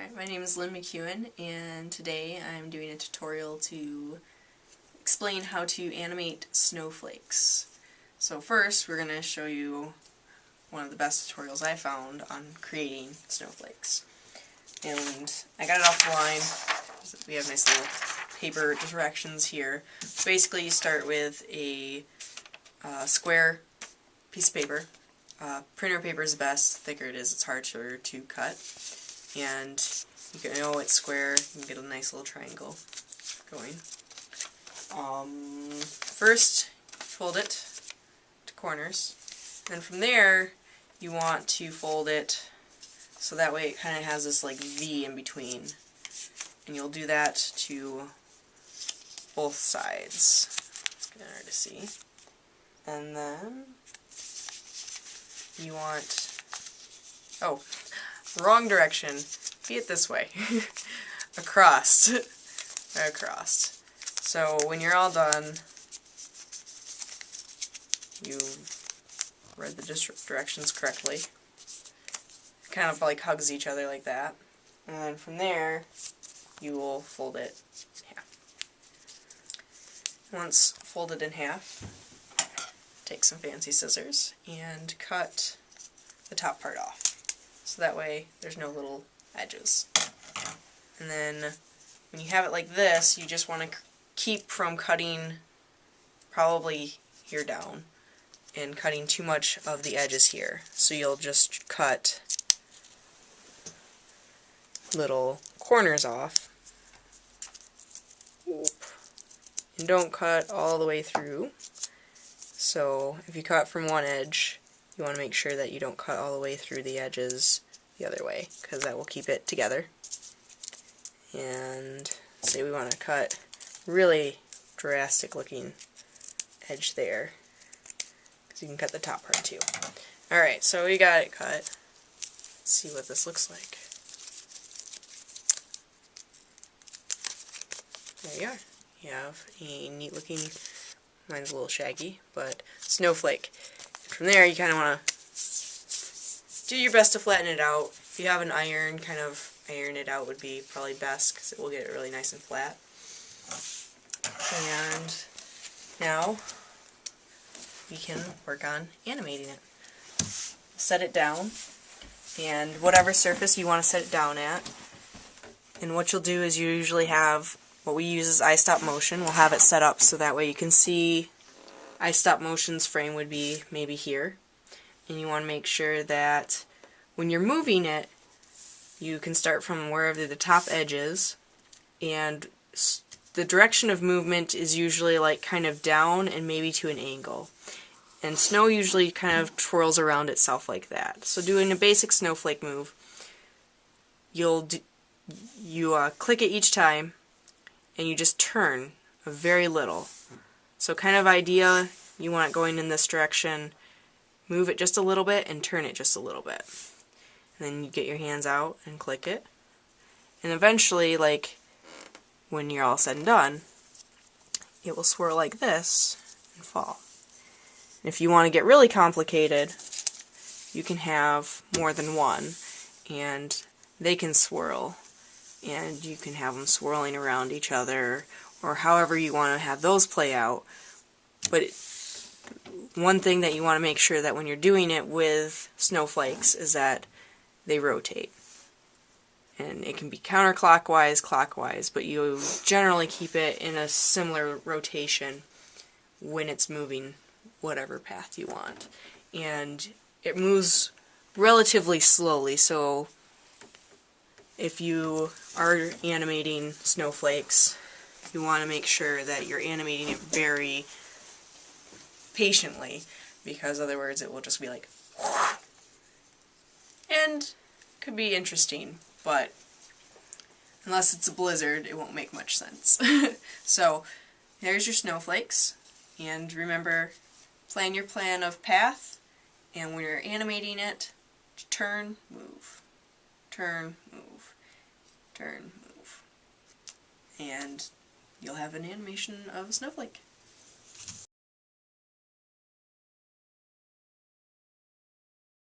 Hi, my name is Lynn McEwen, and today I'm doing a tutorial to explain how to animate snowflakes. So first we're going to show you one of the best tutorials I found on creating snowflakes. And I got it off the line. We have nice little paper directions here. Basically you start with a square piece of paper. Printer paper is the best. The thicker it is, it's harder to cut. And you can know it's square, you can get a nice little triangle going. First, fold it to corners. Then from there, you want to fold it so that way it kind of has this like V in between. And you'll do that to both sides. It's kind of hard to see. And then you want, oh, wrong direction. Be it this way. Across. Across. So when you're all done, you've read the directions correctly. It kind of like hugs each other like that. And then from there, you will fold it in half. Once folded in half, take some fancy scissors and cut the top part off. So that way there's no little edges. And then when you have it like this, you just want to keep from cutting probably here down and cutting too much of the edges here. So you'll just cut little corners off. And don't cut all the way through. So if you cut from one edge, you want to make sure that you don't cut all the way through the edges the other way, because that will keep it together. And say we want to cut really drastic looking edge there, because you can cut the top part too. Alright, so we got it cut. Let's see what this looks like. There you are. You have a neat looking, mine's a little shaggy, but snowflake. From there you kind of want to do your best to flatten it out. If you have an iron, kind of iron it out would be probably best, because it will get it really nice and flat. And now we can work on animating it. Set it down, and whatever surface you want to set it down at. And what you'll do is you usually have, what we use is iStop Motion. We'll have it set up so that way you can see iStop Motion's frame would be maybe here. And you want to make sure that when you're moving it, you can start from wherever the top edge is, and the direction of movement is usually like kind of down and maybe to an angle. And snow usually kind of twirls around itself like that. So doing a basic snowflake move, you click it each time, and you just turn a very little. So kind of idea, you want it going in this direction, move it just a little bit and turn it just a little bit. And then you get your hands out and click it. And eventually, like when you're all said and done, it will swirl like this and fall. And if you want to get really complicated, you can have more than one, and they can swirl. And you can have them swirling around each other, or however you want to have those play out. But one thing that you want to make sure that when you're doing it with snowflakes is that they rotate. And it can be counterclockwise, clockwise, but you generally keep it in a similar rotation when it's moving whatever path you want. And it moves relatively slowly, so if you are animating snowflakes, you want to make sure that you're animating it very patiently, because otherwise it will just be like, and could be interesting, but unless it's a blizzard, it won't make much sense. So there's your snowflakes, and remember, plan your plan of path, and when you're animating it, turn, move, turn, move, turn, move, and you'll have an animation of a snowflake.